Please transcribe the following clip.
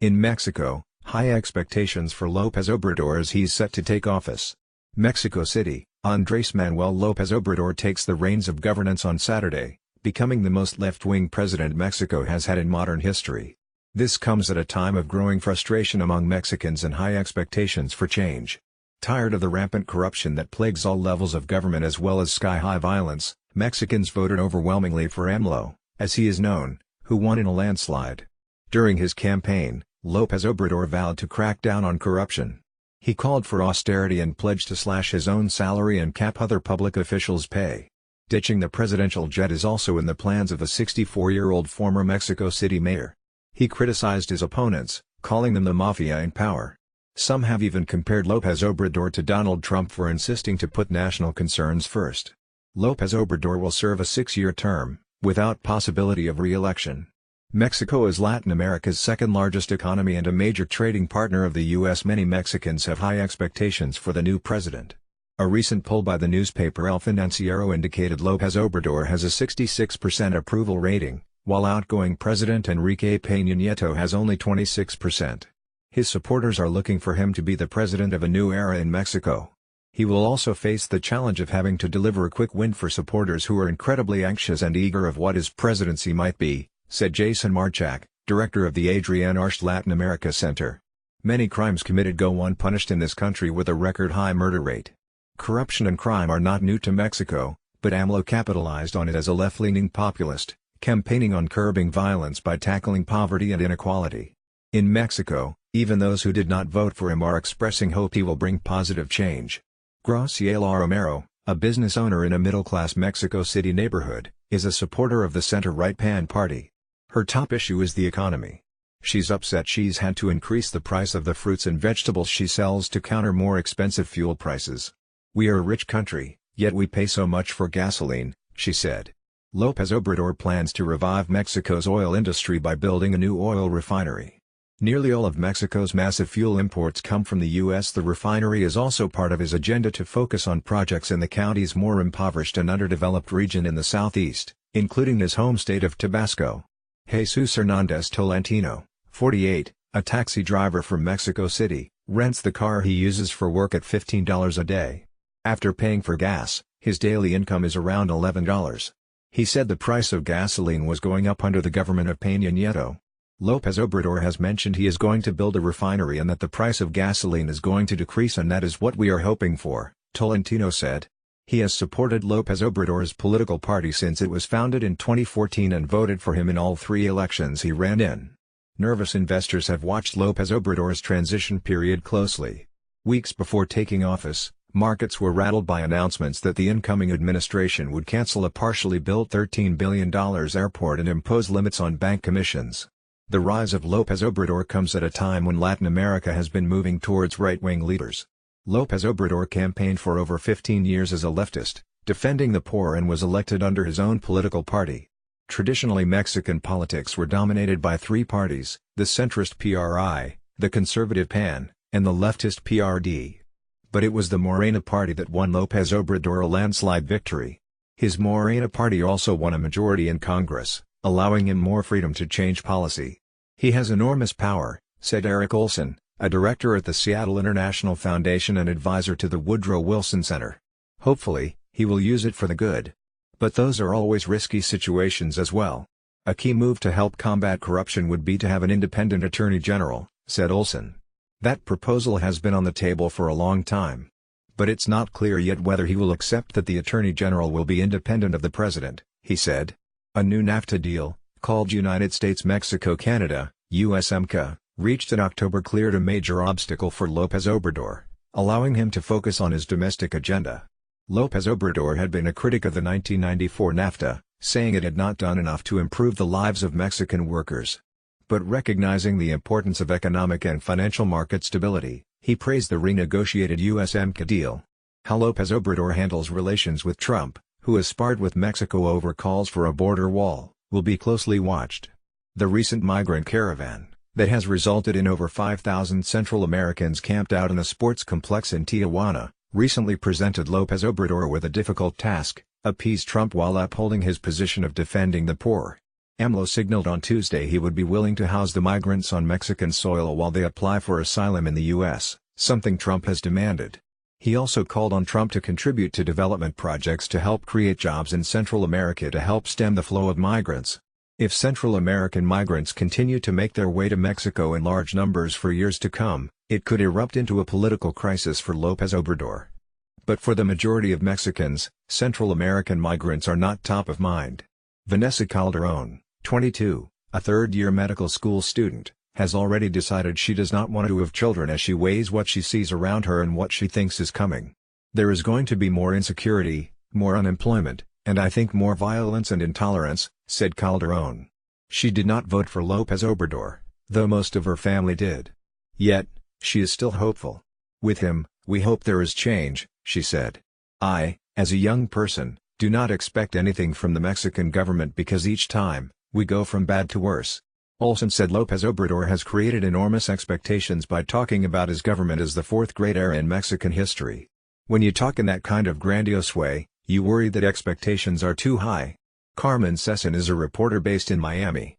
In Mexico, high expectations for López Obrador as he's set to take office. Mexico City, Andrés Manuel López Obrador takes the reins of governance on Saturday, becoming the most left-wing president Mexico has had in modern history. This comes at a time of growing frustration among Mexicans and high expectations for change. Tired of the rampant corruption that plagues all levels of government as well as sky-high violence, Mexicans voted overwhelmingly for AMLO, as he is known, who won in a landslide. During his campaign, López Obrador vowed to crack down on corruption. He called for austerity and pledged to slash his own salary and cap other public officials' pay. Ditching the presidential jet is also in the plans of the 64-year-old former Mexico City mayor. He criticized his opponents, calling them the mafia in power. Some have even compared López Obrador to Donald Trump for insisting to put national concerns first. López Obrador will serve a 6-year term, without possibility of re-election. Mexico is Latin America's second-largest economy and a major trading partner of the U.S. Many Mexicans have high expectations for the new president. A recent poll by the newspaper El Financiero indicated López Obrador has a 66% approval rating, while outgoing President Enrique Peña Nieto has only 26%. His supporters are looking for him to be the president of a new era in Mexico. He will also face the challenge of having to deliver a quick win for supporters who are incredibly anxious and eager of what his presidency might be, said Jason Marchak, director of the Adrienne Arsht Latin America Center. Many crimes committed go unpunished in this country with a record-high murder rate. Corruption and crime are not new to Mexico, but AMLO capitalized on it as a left-leaning populist, campaigning on curbing violence by tackling poverty and inequality. In Mexico, even those who did not vote for him are expressing hope he will bring positive change. Graciela Romero, a business owner in a middle-class Mexico City neighborhood, is a supporter of the center-right PAN party. Her top issue is the economy. She's upset she's had to increase the price of the fruits and vegetables she sells to counter more expensive fuel prices. "We are a rich country, yet we pay so much for gasoline," she said. López Obrador plans to revive Mexico's oil industry by building a new oil refinery. Nearly all of Mexico's massive fuel imports come from the U.S. The refinery is also part of his agenda to focus on projects in the country's more impoverished and underdeveloped region in the southeast, including his home state of Tabasco. Jesus Hernandez Tolentino, 48, a taxi driver from Mexico City, rents the car he uses for work at $15 a day. After paying for gas, his daily income is around $11. He said the price of gasoline was going up under the government of Peña Nieto. López Obrador has mentioned he is going to build a refinery and that the price of gasoline is going to decrease, and that is what we are hoping for, Tolentino said. He has supported López Obrador's political party since it was founded in 2014 and voted for him in all 3 elections he ran in. Nervous investors have watched López Obrador's transition period closely. Weeks before taking office, markets were rattled by announcements that the incoming administration would cancel a partially built $13 billion airport and impose limits on bank commissions. The rise of López Obrador comes at a time when Latin America has been moving towards right-wing leaders. López Obrador campaigned for over 15 years as a leftist, defending the poor, and was elected under his own political party. Traditionally, Mexican politics were dominated by 3 parties: the centrist PRI, the conservative PAN, and the leftist PRD. But it was the Morena party that won López Obrador a landslide victory. His Morena party also won a majority in Congress, allowing him more freedom to change policy. "He has enormous power," said Eric Olson, a director at the Seattle International Foundation and advisor to the Woodrow Wilson Center. "Hopefully, he will use it for the good. But those are always risky situations as well. A key move to help combat corruption would be to have an independent attorney general," said Olson. "That proposal has been on the table for a long time. But it's not clear yet whether he will accept that the attorney general will be independent of the president," he said. A new NAFTA deal, called United States-Mexico-Canada, USMCA, reached in October cleared a major obstacle for López Obrador, allowing him to focus on his domestic agenda. López Obrador had been a critic of the 1994 NAFTA, saying it had not done enough to improve the lives of Mexican workers. But recognizing the importance of economic and financial market stability, he praised the renegotiated USMCA deal. How López Obrador handles relations with Trump, who has sparred with Mexico over calls for a border wall, will be closely watched. The recent migrant caravan, that has resulted in over 5,000 Central Americans camped out in a sports complex in Tijuana, recently presented López Obrador with a difficult task: appease Trump while upholding his position of defending the poor. AMLO signaled on Tuesday he would be willing to house the migrants on Mexican soil while they apply for asylum in the U.S., something Trump has demanded. He also called on Trump to contribute to development projects to help create jobs in Central America to help stem the flow of migrants. If Central American migrants continue to make their way to Mexico in large numbers for years to come, it could erupt into a political crisis for López Obrador. But for the majority of Mexicans, Central American migrants are not top of mind. Vanessa Calderon, 22, a third-year medical school student, has already decided she does not want to have children as she weighs what she sees around her and what she thinks is coming. There is going to be more insecurity, more unemployment, and I think more violence and intolerance, said Calderon. She did not vote for López Obrador, though most of her family did. Yet, she is still hopeful. With him, we hope there is change, she said. I, as a young person, do not expect anything from the Mexican government because each time, we go from bad to worse. Olson said López Obrador has created enormous expectations by talking about his government as the fourth great era in Mexican history. When you talk in that kind of grandiose way, you worry that expectations are too high. Carmen Sesson is a reporter based in Miami.